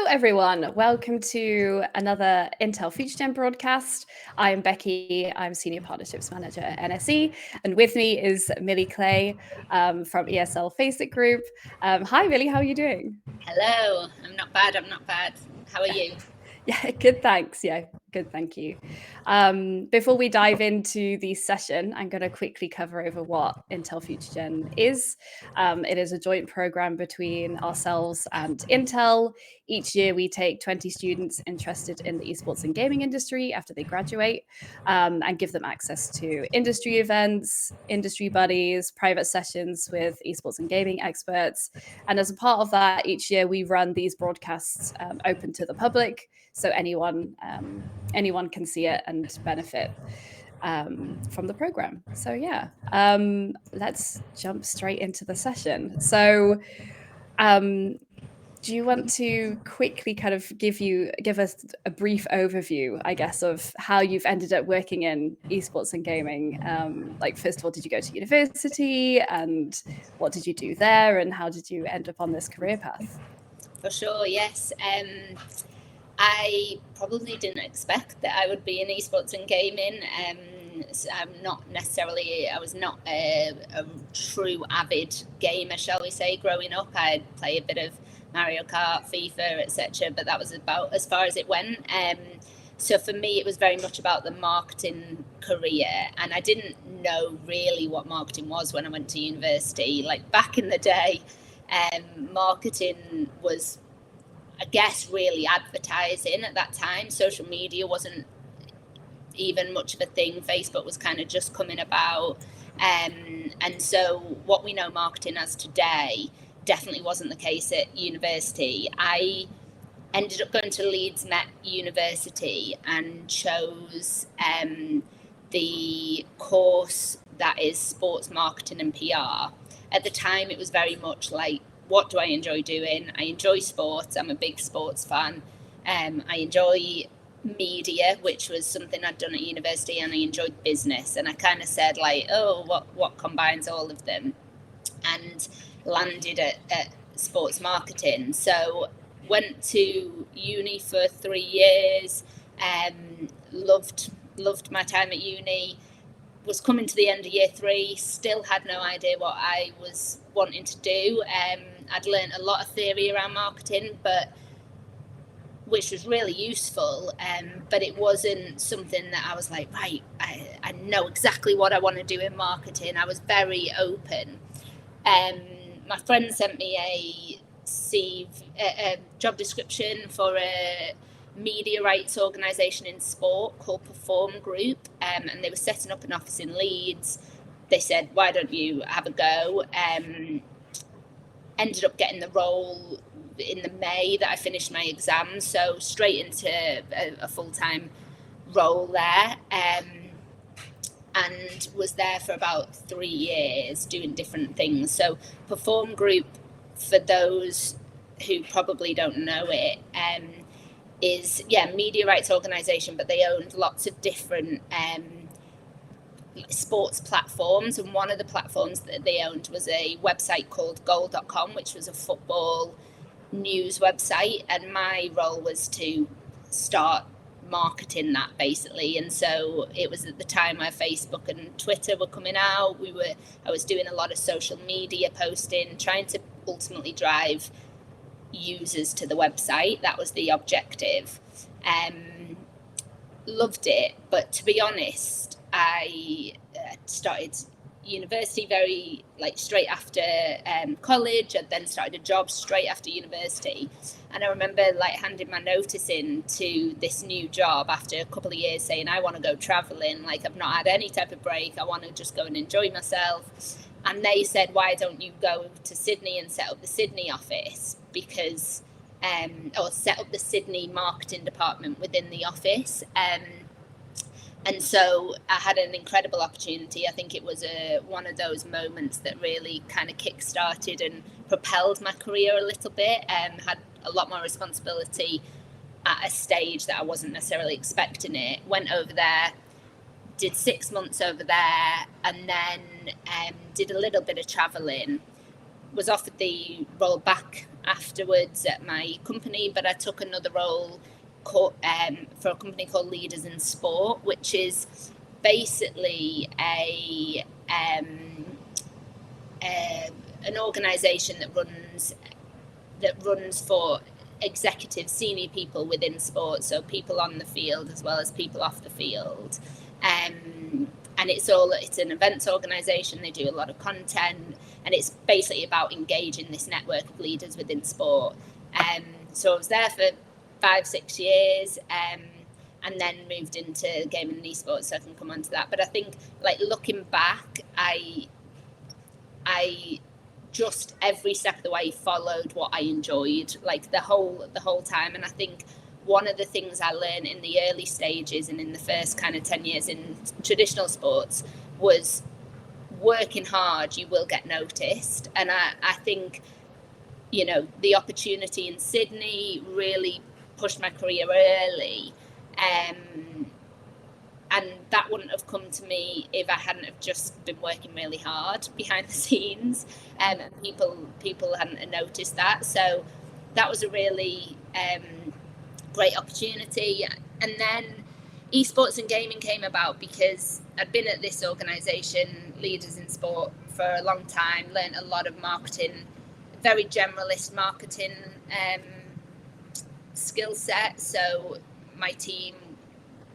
everyone. Welcome to another Intel FutureGen broadcast. I'm Becky. I'm Senior Partnerships Manager at NSE. And with me is Millie Clay from ESL Faceit Group. Hi, Millie. How are you doing? Hello. I'm not bad. How are you? Yeah, good, thanks. Yeah, good, thank you. Before we dive into the session, I'm going to quickly cover over what Intel FutureGen is. It is a joint program between ourselves and Intel. Each year, we take 20 students interested in the esports and gaming industry after they graduate and give them access to industry events, industry buddies, private sessions with esports and gaming experts. And as a part of that, each year we run these broadcasts open to the public, so anyone can see it and benefit from the program. So yeah, let's jump straight into the session. So do you want to quickly kind of give us a brief overview, I guess, of how you've ended up working in esports and gaming? Like, first of all, did you go to university, and what did you do there, and how did you end up on this career path? For sure, yes. I probably didn't expect that I would be in esports and gaming. I was not a true avid gamer, shall we say, growing up. I'd play a bit of Mario Kart, FIFA, etc., but that was about as far as it went. So for me, it was very much about the marketing career, and I didn't know really what marketing was when I went to university. Like back in the day, marketing was, I guess, really advertising at that time. Social media wasn't even much of a thing. Facebook was kind of just coming about. And so what we know marketing as today definitely wasn't the case at university. I ended up going to Leeds Met University and chose the course that is sports marketing and PR. At the time, it was very much like, what do I enjoy doing? I enjoy sports. I'm a big sports fan. I enjoy media, which was something I'd done at university, and I enjoyed business. And I kind of said, like, oh, what combines all of them? And landed at sports marketing. So went to uni for 3 years. Loved my time at uni. Was coming to the end of year 3, still had no idea what I was wanting to do. I'd learned a lot of theory around marketing, which was really useful, but it wasn't something that I was like, right, I know exactly what I want to do in marketing. I was very open. My friend sent me a job description for a media rights organisation in sport called Perform Group, and they were setting up an office in Leeds. They said, why don't you have a go? Ended up getting the role in the May that I finished my exams, so straight into a full-time role there, and was there for about 3 years doing different things. So Perform Group, for those who probably don't know it, is media rights organisation, but they owned lots of different sports platforms, and one of the platforms that they owned was a website called goal.com, which was a football news website, and my role was to start marketing that, basically. And so it was at the time where Facebook and Twitter were coming out. I was doing a lot of social media posting, trying to ultimately drive users to the website. That was the objective. Loved it, but to be honest, I started university very straight after college. I then started a job straight after university, and I remember handing my notice in to this new job after a couple of years, saying I want to go traveling. I've not had any type of break. I want to just go and enjoy myself. And they said, why don't you go to Sydney and set up the Sydney office, because or set up the Sydney marketing department within the office. And so I had an incredible opportunity. I think it was one of those moments that really kind of kick-started and propelled my career a little bit. Had a lot more responsibility at a stage that I wasn't necessarily expecting it. Went over there, did 6 months over there, and then did a little bit of traveling. was offered the role back afterwards at my company, but I took another role for a company called Leaders in Sport, which is basically an organisation that runs for executive senior people within sports, so people on the field as well as people off the field. And it's an events organisation. They do a lot of content, and it's basically about engaging this network of leaders within sport. So I was there for 5-6 years, and then moved into gaming and esports, so I can come on to that. But I think, like, looking back, I just every step of the way followed what I enjoyed, like the whole time. And I think one of the things I learned in the early stages and in the first kind of 10 years in traditional sports was working hard, you will get noticed. And I think, you know, the opportunity in Sydney really pushed my career early. And that wouldn't have come to me if I hadn't have just been working really hard behind the scenes, and people hadn't noticed that. So that was a really great opportunity. And then esports and gaming came about because I'd been at this organisation, Leaders in Sport, for a long time, learned a lot of marketing, very generalist marketing skill set. So my team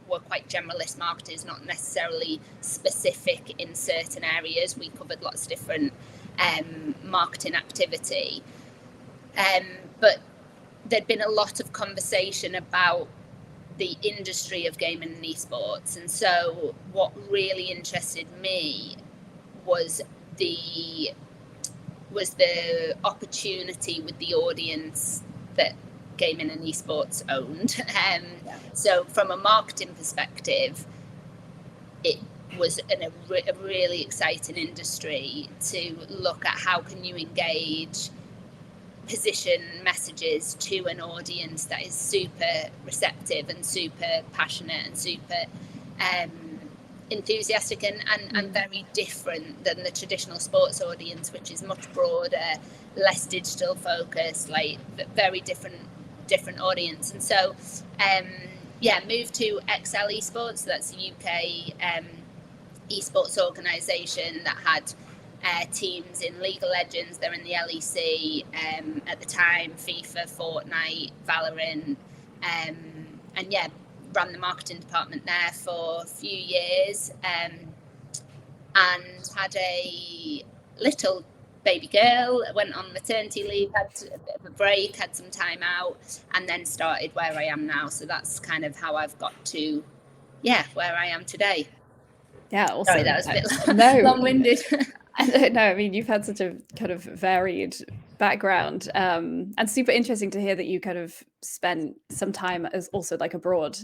were quite generalist marketers, not necessarily specific in certain areas. We covered lots of different marketing activity. But there'd been a lot of conversation about the industry of gaming and esports. And so what really interested me was the opportunity with the audience that gaming and esports owned. So from a marketing perspective, it was a really exciting industry to look at how can you engage, position messages to an audience that is super receptive and super passionate and super enthusiastic and very different than the traditional sports audience, which is much broader, less digital focused, like very different audience. And so moved to ESL Esports. So that's a UK esports organisation that had teams in League of Legends. They're in the LEC at the time, FIFA, Fortnite, Valorant, and ran the marketing department there for a few years, and had a little baby girl, went on maternity leave, had a bit of a break, had some time out, and then started where I am now. So that's kind of how I've got to where I am today. Yeah, awesome. Sorry, that was a bit long-winded. No, I mean, you've had such a kind of varied background, and super interesting to hear that you kind of spent some time as also like abroad,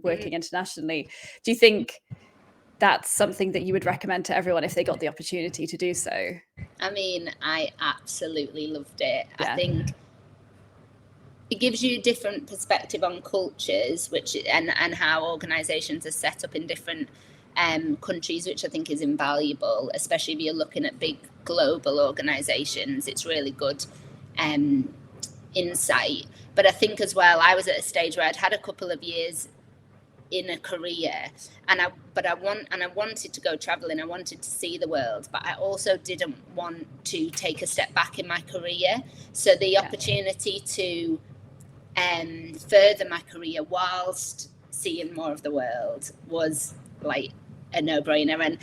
working internationally. Do you think that's something that you would recommend to everyone if they got the opportunity to do so? I mean, I absolutely loved it. Yeah. I think it gives you a different perspective on cultures, and how organizations are set up in different countries, which I think is invaluable, especially if you're looking at big global organizations. It's really good insight. But I think as well, I was at a stage where I'd had a couple of years in a career, and I wanted to go traveling. I wanted to see the world, but I also didn't want to take a step back in my career. So the opportunity to further my career whilst seeing more of the world was like a no-brainer. And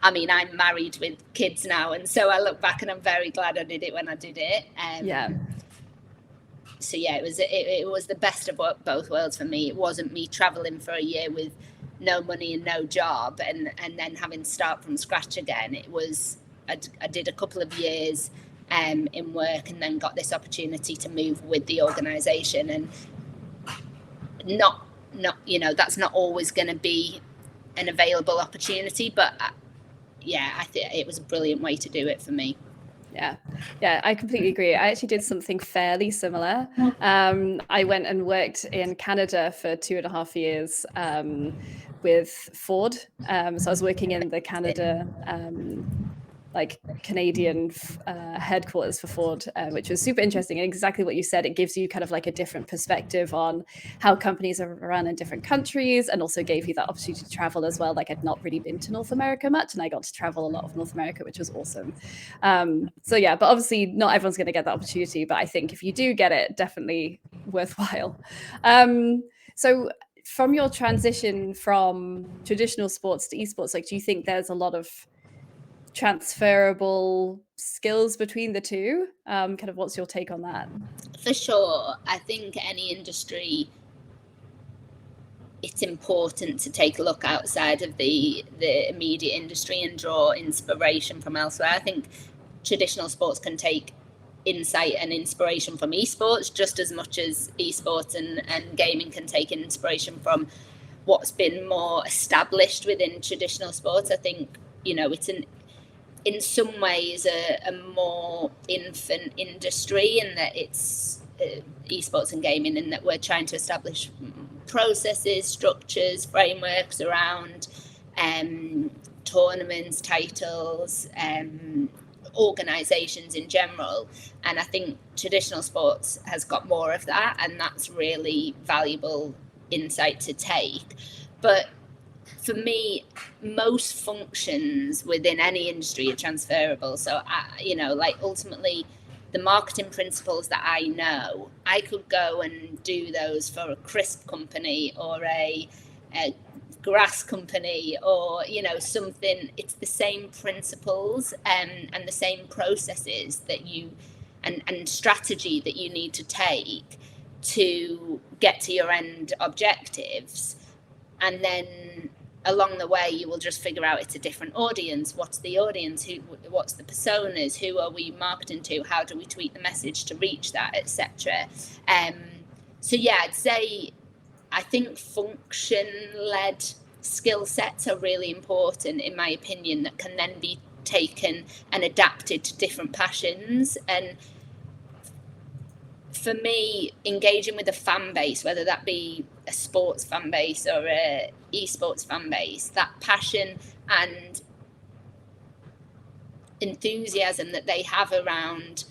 I mean, I'm married with kids now, and so I look back and I'm very glad I did it when I did it. So it was the best of both worlds for me. It wasn't me traveling for a year with no money and no job and then having to start from scratch again. It was I did a couple of years in work, and then got this opportunity to move with the organisation. And not that's not always going to be an available opportunity, but I think it was a brilliant way to do it for me. Yeah, I completely agree. I actually did something fairly similar. I went and worked in Canada for 2.5 years with Ford. So I was working in the Canada like Canadian headquarters for Ford, which was super interesting. And exactly what you said, it gives you kind of like a different perspective on how companies are run in different countries, and also gave you that opportunity to travel as well. Like I'd not really been to North America much, and I got to travel a lot of North America, which was awesome. So yeah, but obviously not everyone's going to get that opportunity. But I think if you do get it, definitely worthwhile. So from your transition from traditional sports to esports, like, do you think there's a lot of transferable skills between the two? Kind of what's your take on that? For sure. I think any industry, it's important to take a look outside of the immediate industry and draw inspiration from elsewhere. I think traditional sports can take insight and inspiration from esports just as much as esports and gaming can take inspiration from what's been more established within traditional sports. I think, it's in some ways a more infant industry, in that it's esports and gaming, in that we're trying to establish processes, structures, frameworks around tournaments, titles, organizations in general. And I think traditional sports has got more of that, and that's really valuable insight to take. But for me, most functions within any industry are transferable. So ultimately the marketing principles that I know, I could go and do those for a crisp company or a grass company, or something. It's the same principles and the same processes that you and strategy that you need to take to get to your end objectives. And then along the way, you will just figure out it's a different audience. What's the audience? What's the personas? Who are we marketing to? How do we tweak the message to reach that, etc. So yeah, I'd say I think function-led skill sets are really important, in my opinion, that can then be taken and adapted to different passions. And for me, engaging with a fan base, whether that be a sports fan base or a esports fan base, that passion and enthusiasm that they have around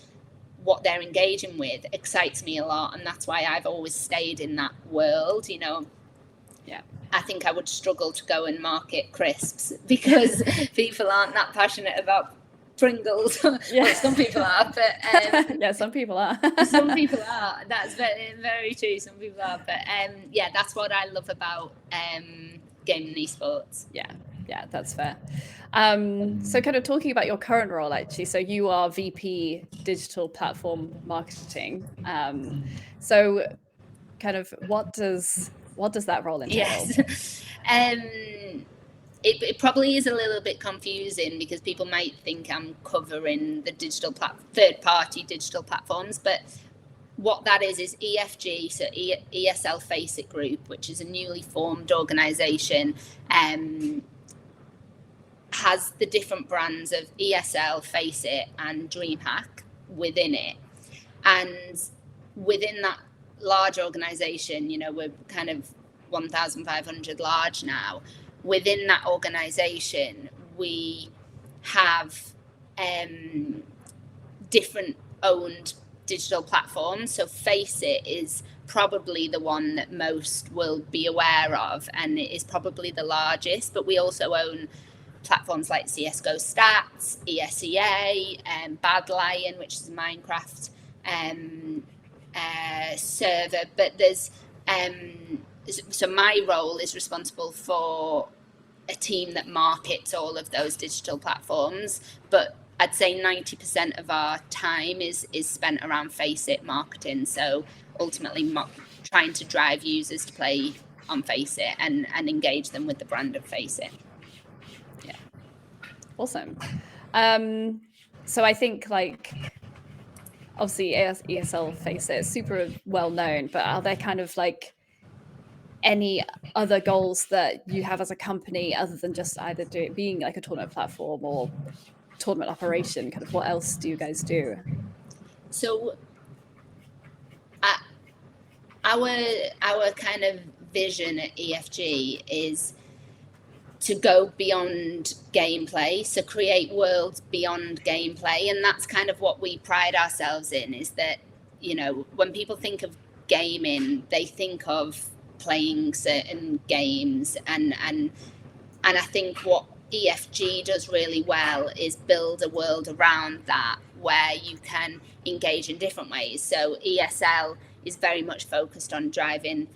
what they're engaging with excites me a lot. And that's why I've always stayed in that world. Yeah, I think I would struggle to go and market crisps because people aren't that passionate about Pringles. Yeah. Well, some people are, but yeah, some people are. Some people are. That's very, very true. Some people are, but yeah, that's what I love about gaming and esports. Yeah, that's fair. So kind of talking about your current role, actually, so you are VP Digital Platform Marketing. So kind of what does that role entail? Yes. It probably is a little bit confusing because people might think I'm covering the third-party digital platforms, but what that is EFG, so ESL Faceit Group, which is a newly formed organisation, has the different brands of ESL, Faceit, and DreamHack within it. And within that large organisation, we're kind of 1,500 large now. Within that organisation, we have different owned digital platforms. So Faceit is probably the one that most will be aware of, and it is probably the largest, but we also own platforms like CSGO Stats, ESEA, Bad Lion, which is a Minecraft server. But there's so my role is responsible for a team that markets all of those digital platforms, but I'd say 90% of our time is spent around Faceit marketing. So ultimately trying to drive users to play on Faceit and engage them with the brand of Faceit. Yeah, awesome. So I think obviously ESL Faceit is super well known, but are there kind of any other goals that you have as a company other than just either being like a tournament platform or tournament operation? Kind of what else do you guys do? So our kind of vision at EFG is to go beyond gameplay, so create worlds beyond gameplay. And that's kind of what we pride ourselves in, is that, you know, when people think of gaming, they think of playing certain games, and I think what EFG does really well is build a world around that where you can engage in different ways. So ESL is very much focused on driving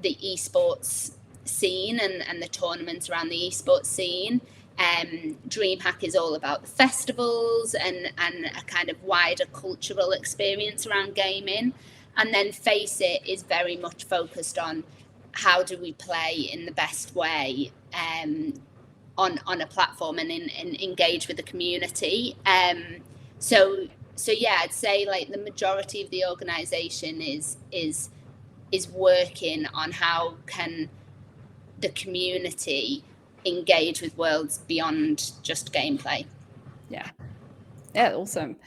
the esports scene and the tournaments around the esports scene. DreamHack is all about the festivals and a kind of wider cultural experience around gaming. And then Faceit is very much focused on how do we play in the best way on a platform and engage with the community. So yeah, I'd say like the majority of the organization is working on how can the community engage with worlds beyond just gameplay. Yeah, awesome.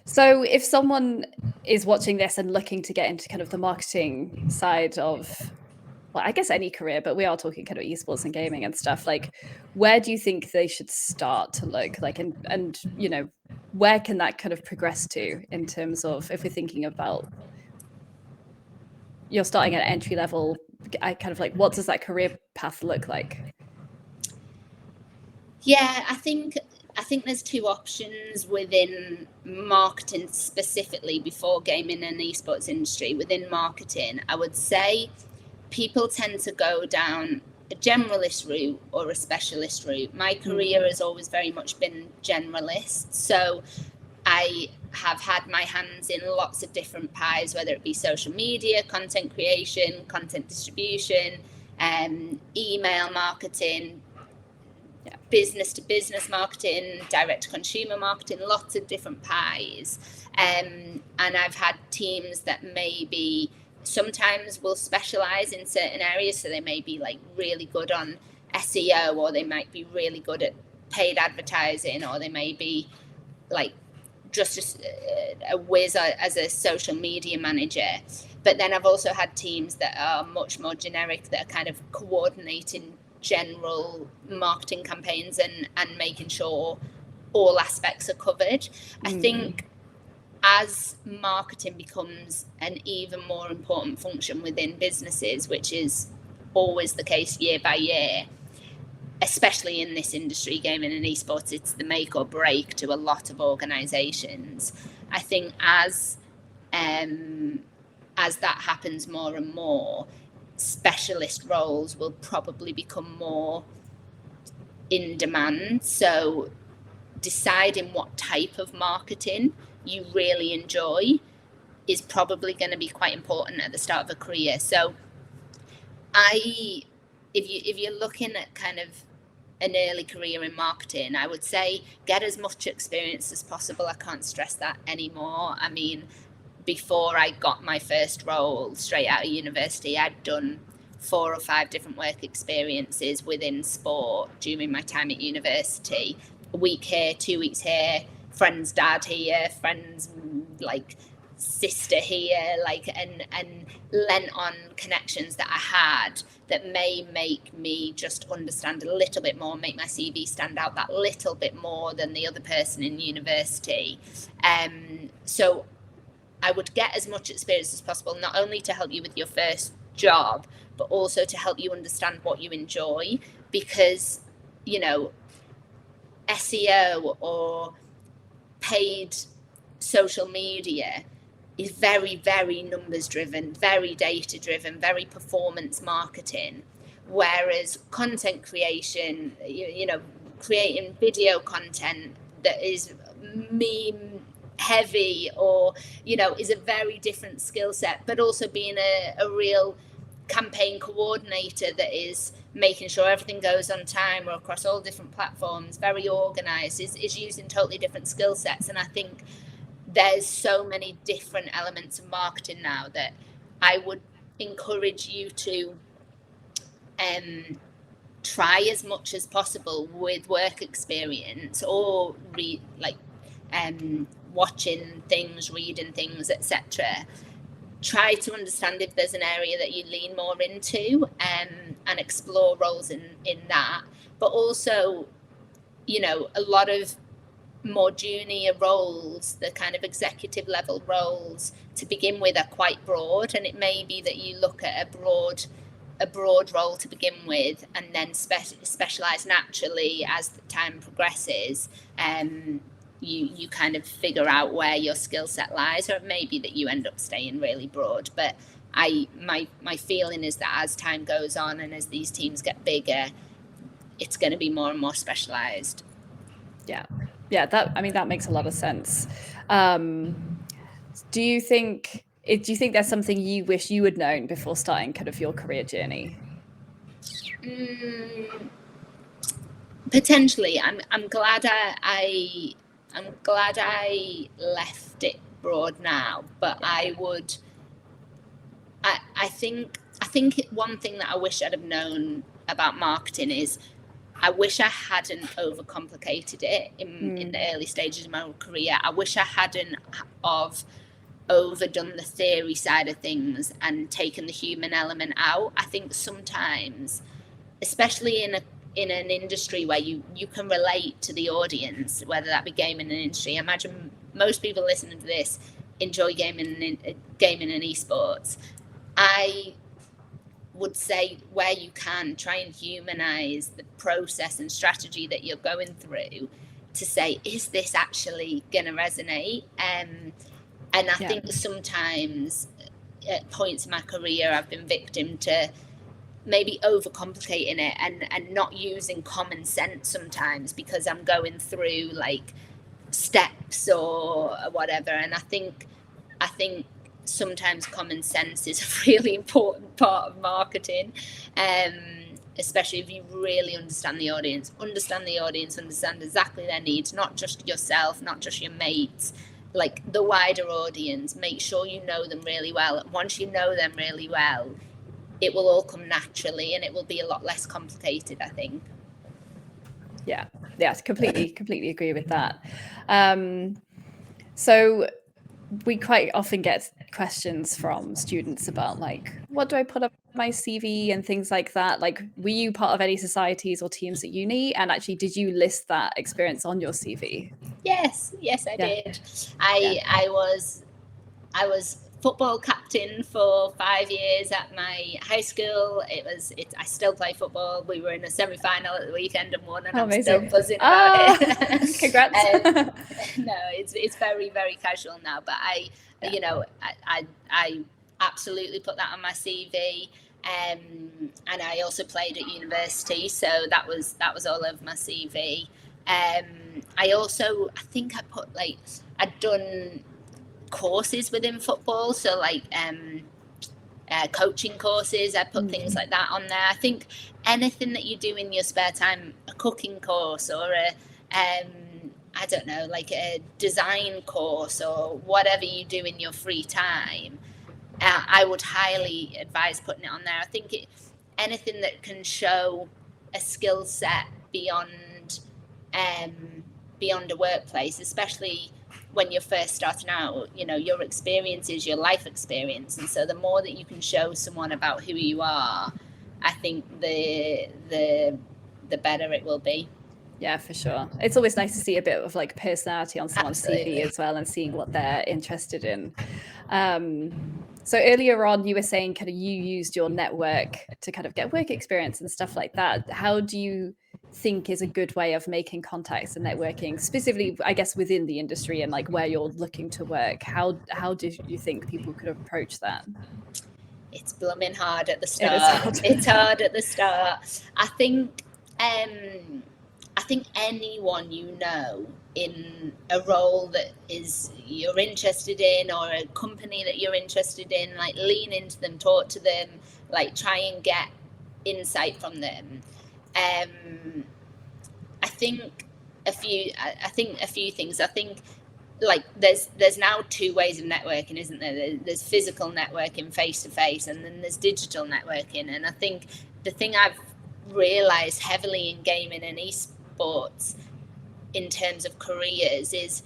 So if someone is watching this and looking to get into kind of the marketing side of, well, I guess any career, but we are talking kind of esports and gaming and stuff, like where do you think they should start to look like, and you know, where can that kind of progress to in terms of, if we're thinking about you're starting at entry level, I kind of like, what does that career path look like? Yeah, I think there's two options within marketing specifically before gaming and esports industry. Within marketing, I would say people tend to go down a generalist route or a specialist route. My career has always very much been generalist. So I have had my hands in lots of different pies, whether it be social media, content creation, content distribution, email marketing, business to business marketing, direct to consumer marketing, lots of different pies. And I've had teams that maybe sometimes will specialize in certain areas. So they may be like really good on SEO, or they might be really good at paid advertising, or they may be like just a whiz as a social media manager. But then I've also had teams that are much more generic, that are kind of coordinating general marketing campaigns and making sure all aspects are covered. I think as marketing becomes an even more important function within businesses, which is always the case year by year, especially in this industry, gaming and esports, it's the make or break to a lot of organizations. I think as that happens more and more, specialist roles will probably become more in demand. So deciding what type of marketing you really enjoy is probably going to be quite important at the start of a career. So if you're looking at kind of an early career in marketing, I would say get as much experience as possible. I can't stress that anymore. I mean, before I got my first role straight out of university, I'd done 4 or 5 different work experiences within sport during my time at university. A week here, 2 weeks here, friend's dad here, friend's like sister here, like and lent on connections that I had that may make me just understand a little bit more, make my CV stand out that little bit more than the other person in university. So I would get as much experience as possible, not only to help you with your first job, but also to help you understand what you enjoy. Because, you know, SEO or paid social media is very, very numbers driven, very data driven, very performance marketing. Whereas content creation, you know, creating video content that is meme heavy, or, you know, is a very different skill set. But also being a real campaign coordinator that is making sure everything goes on time or across all different platforms, very organized, is using totally different skill sets. And I think there's so many different elements of marketing now that I would encourage you to try as much as possible with work experience, or watching things, reading things, etc. Try to understand if there's an area that you lean more into, and explore roles in that. but also, you know, a lot of more junior roles, the kind of executive level roles to begin with are quite broad, and it may be that you look at a broad role to begin with and then specialize naturally as the time progresses. You kind of figure out where your skill set lies, or it may be that you end up staying really broad. But my feeling is that as time goes on and as these teams get bigger, it's going to be more and more specialized. Yeah, that makes a lot of sense. Do you think there's something you wish you had known before starting kind of your career journey? Potentially. I'm glad I'm glad I left it broad now, but I think one thing that I wish I'd have known about marketing is I wish I hadn't overcomplicated it in the early stages of my career. I wish I hadn't overdone the theory side of things and taken the human element out. I think sometimes, especially in an industry where you can relate to the audience, whether that be gaming and industry. I imagine most people listening to this enjoy gaming and esports. I would say where you can, try and humanize the process and strategy that you're going through to say, is this actually going to resonate? And I think sometimes at points in my career, I've been victim to maybe overcomplicating it and not using common sense sometimes because I'm going through like steps or whatever. And I think sometimes common sense is a really important part of marketing, especially if you really understand the audience, understand exactly their needs, not just yourself, not just your mates, like the wider audience. Make sure you know them really well. And once you know them really well, it will all come naturally and it will be a lot less complicated, I think. Yeah, completely agree with that. So we quite often get questions from students about like, what do I put up my CV and things like that? Like, were you part of any societies or teams at uni? And actually, did you list that experience on your CV? Yes, I did. I was football captain for 5 years at my high school. I still play football. We were in a semi-final at the weekend and won, and I'm still buzzing about it. Congrats. No, it's very, very casual now, but I absolutely put that on my CV. And I also played at university, so that was all over my CV. I think I put I'd done courses within football, so like coaching courses. I put things like that on there. I think anything that you do in your spare time, a cooking course or I don't know, like a design course or whatever you do in your free time, I would highly advise putting it on there. I think anything that can show a skill set beyond a workplace, especially when you're first starting out, you know, your experience is your life experience. And so the more that you can show someone about who you are, I think the better it will be. Yeah, for sure. It's always nice to see a bit of like personality on someone's CV as well and seeing what they're interested in. So earlier on, you were saying kind of you used your network to kind of get work experience and stuff like that. How do you think is a good way of making contacts and networking, specifically, I guess, within the industry and like where you're looking to work? How do you think people could approach that? It's blooming hard at the start. It's hard at the start. I think anyone you know in a role that you're interested in or a company that you're interested in, like lean into them, talk to them, like try and get insight from them. I think a few things. I think like there's now two ways of networking, isn't there? There's physical networking, face to face, and then there's digital networking. And I think the thing I've realized heavily in gaming and esports in terms of careers is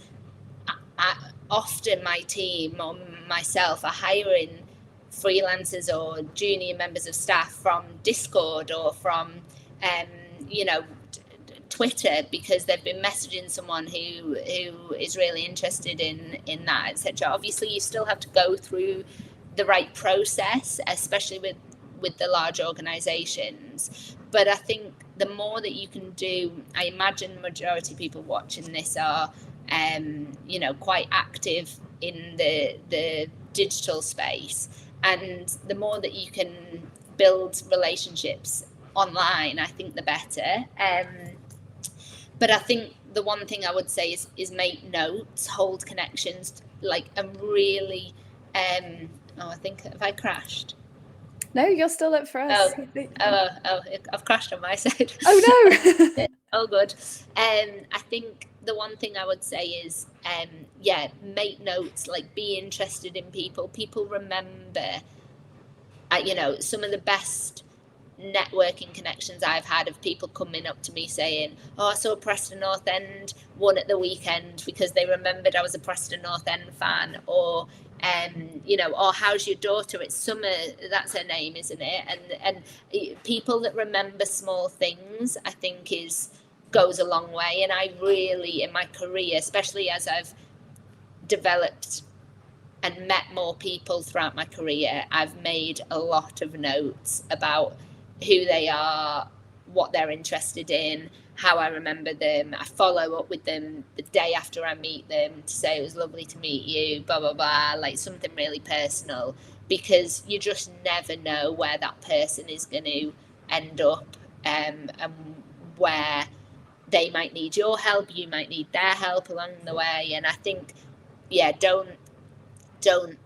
often my team or myself are hiring freelancers or junior members of staff from Discord or from Twitter because they've been messaging someone who is really interested in that, etc. Obviously, you still have to go through the right process, especially with the large organizations. But I think the more that you can do, I imagine the majority of people watching this are quite active in the digital space, and the more that you can build relationships online, I think the better. But I think the one thing I would say is make notes, hold connections, and really. I think, have I crashed? No, you're still up for us. I've crashed on my side. Oh no. Oh, good. I think the one thing I would say is, make notes, be interested in people. People remember, some of the best networking connections I've had of people coming up to me saying, oh, I saw Preston North End won at the weekend, because they remembered I was a Preston North End fan, or or how's your daughter? It's Summer, that's her name, isn't it? And people that remember small things, I think goes a long way. And I really, in my career, especially as I've developed and met more people throughout my career, I've made a lot of notes about who they are, what they're interested in, how I remember them. I follow up with them the day after I meet them to say it was lovely to meet you, blah, blah, blah, something really personal, because you just never know where that person is going to end up, and where they might need your help, you might need their help along the way. And I think, don't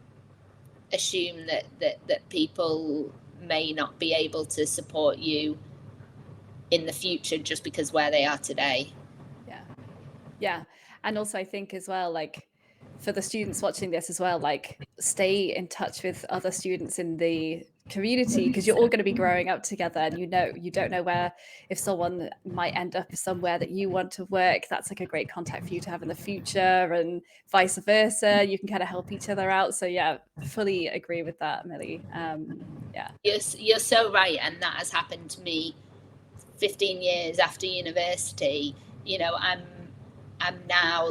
assume that people may not be able to support you in the future just because where they are today. Yeah. And also I think as well, for the students watching this as well, stay in touch with other students in the community, because you're all going to be growing up together, and you don't know where, if someone might end up somewhere that you want to work, that's a great contact for you to have in the future, and vice versa. You can kind of help each other out. So yeah, fully agree with that, Millie. You're so right. And that has happened to me 15 years after university. I'm now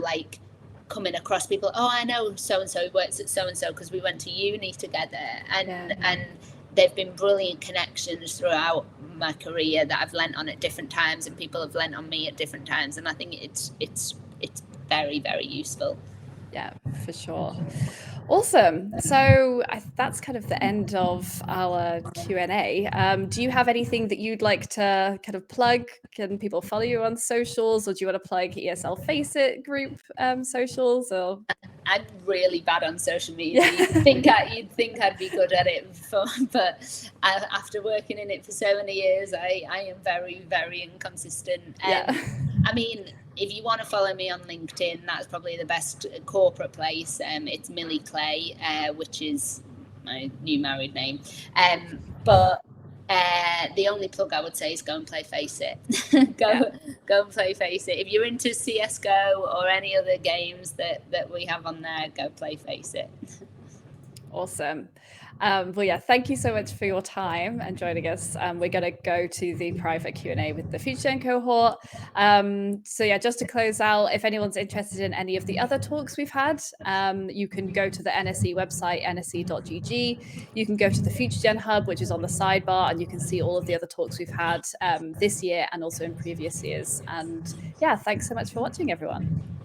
coming across people, oh, I know so-and-so works at so-and-so because we went to uni together, and they've been brilliant connections throughout my career that I've lent on at different times, and people have lent on me at different times, and I think it's very, very useful. Yeah, for sure. Awesome. So that's kind of the end of our Q&A. Do you have anything that you'd like to kind of plug? Can people follow you on socials, or do you want to plug ESL Faceit group socials? Or I'm really bad on social media. You'd think I'd be good at it, but after working in it for so many years, I am very, very inconsistent. I mean, if you want to follow me on LinkedIn, that's probably the best corporate place. It's Millie Clay, which is my new married name. But the only plug I would say is go and play Faceit. Go and play Faceit. If you're into CSGO or any other games that we have on there, go play Faceit. Awesome. Well, yeah, thank you so much for your time and joining us. We're going to go to the private Q&A with the FutureGen cohort. So yeah, just to close out, if anyone's interested in any of the other talks we've had, you can go to the NSE website, nse.gg. You can go to the FutureGen Hub, which is on the sidebar, and you can see all of the other talks we've had this year and also in previous years. And yeah, thanks so much for watching, everyone.